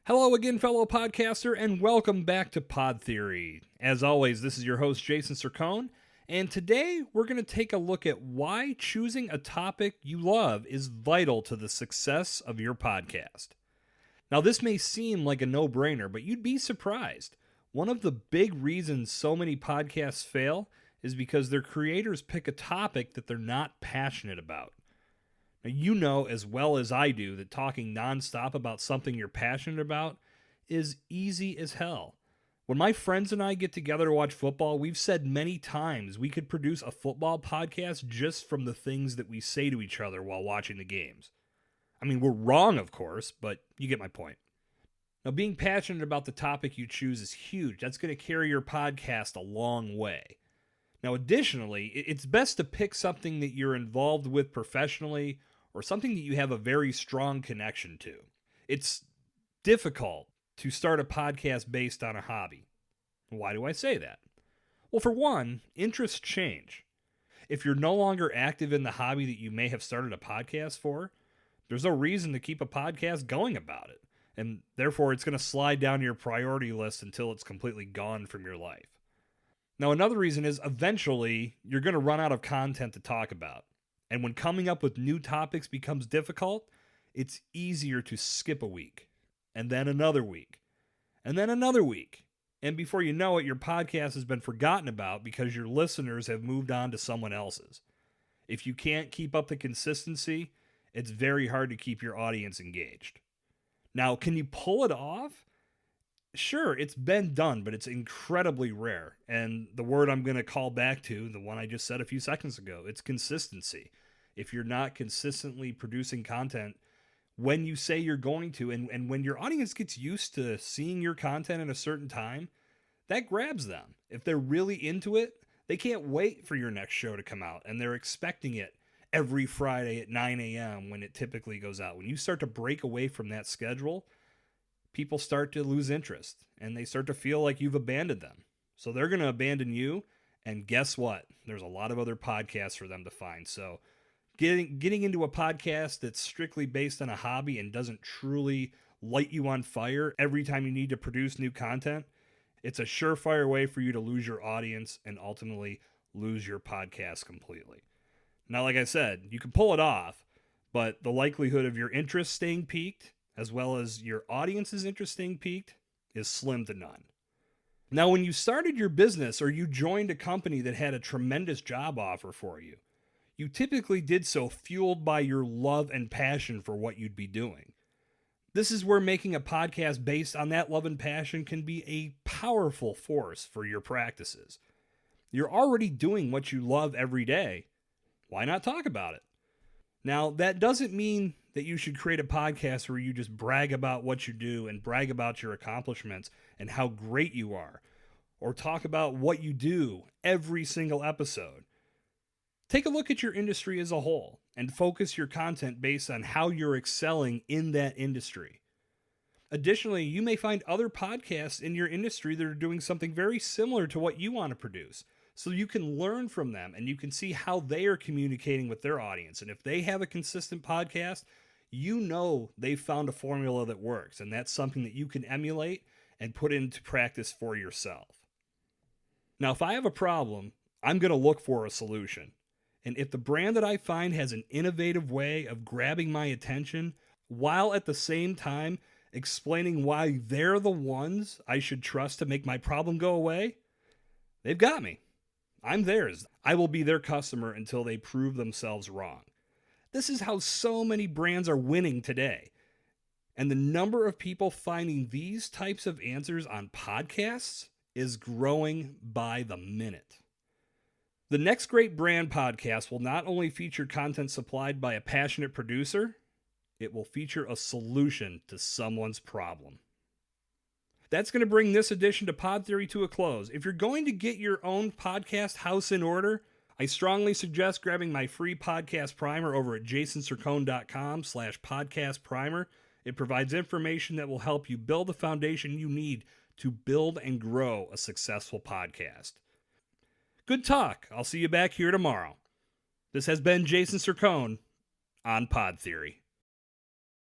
Hello again, fellow podcaster, and welcome back to Pod Theory. As always, this is your host, Jason Cercone, and today we're going to take a look at why choosing a topic you love is vital to the success of your podcast. Now, this may seem like a no-brainer, but you'd be surprised. One of the big reasons so many podcasts fail is because their creators pick a topic that they're not passionate about. Now, you know as well as I do that talking nonstop about something you're passionate about is easy as hell. When my friends and I get together to watch football, we've said many times we could produce a football podcast just from the things that we say to each other while watching the games. I mean, we're wrong, of course, but you get my point. Now, being passionate about the topic you choose is huge. That's going to carry your podcast a long way. Now, additionally, it's best to pick something that you're involved with professionally or something that you have a very strong connection to. It's difficult to start a podcast based on a hobby. Why do I say that? Well, for one, interests change. If you're no longer active in the hobby that you may have started a podcast for, there's no reason to keep a podcast going about it. And therefore, it's going to slide down your priority list until it's completely gone from your life. Now, another reason is eventually you're going to run out of content to talk about. And when coming up with new topics becomes difficult, it's easier to skip a week, and then another week, and then another week. And before you know it, your podcast has been forgotten about because your listeners have moved on to someone else's. If you can't keep up the consistency, it's very hard to keep your audience engaged. Now, can you pull it off? Sure, it's been done, but it's incredibly rare. And the word I'm going to call back to, the one I just said a few seconds ago, it's consistency. If you're not consistently producing content when you say you're going to, and when your audience gets used to seeing your content in a certain time, that grabs them. If they're really into it, they can't wait for your next show to come out, and they're expecting it every Friday at 9 a.m. when it typically goes out. When you start to break away from that schedule, people start to lose interest and they start to feel like you've abandoned them. So they're going to abandon you. And guess what? There's a lot of other podcasts for them to find. So getting into a podcast that's strictly based on a hobby and doesn't truly light you on fire every time you need to produce new content, it's a surefire way for you to lose your audience and ultimately lose your podcast completely. Now, like I said, you can pull it off, but the likelihood of your interest staying peaked as well as your audience's interest staying peaked is slim to none. Now, when you started your business or you joined a company that had a tremendous job offer for you, you typically did so fueled by your love and passion for what you'd be doing. This is where making a podcast based on that love and passion can be a powerful force for your practices. You're already doing what you love every day. Why not talk about it? Now, that doesn't mean that you should create a podcast where you just brag about what you do and brag about your accomplishments and how great you are, or talk about what you do every single episode. Take a look at your industry as a whole and focus your content based on how you're excelling in that industry. Additionally, you may find other podcasts in your industry that are doing something very similar to what you want to produce. So you can learn from them and you can see how they are communicating with their audience. And if they have a consistent podcast, you know they've found a formula that works. And that's something that you can emulate and put into practice for yourself. Now, if I have a problem, I'm going to look for a solution. And if the brand that I find has an innovative way of grabbing my attention, while at the same time explaining why they're the ones I should trust to make my problem go away, they've got me. I'm theirs. I will be their customer until they prove themselves wrong. This is how so many brands are winning today. And the number of people finding these types of answers on podcasts is growing by the minute. The next great brand podcast will not only feature content supplied by a passionate producer, it will feature a solution to someone's problem. That's going to bring this edition to Pod Theory to a close. If you're going to get your own podcast house in order, I strongly suggest grabbing my free podcast primer over at jasoncercone.com/podcast primer. It provides information that will help you build the foundation you need to build and grow a successful podcast. Good talk. I'll see you back here tomorrow. This has been Jason Cercone on Pod Theory.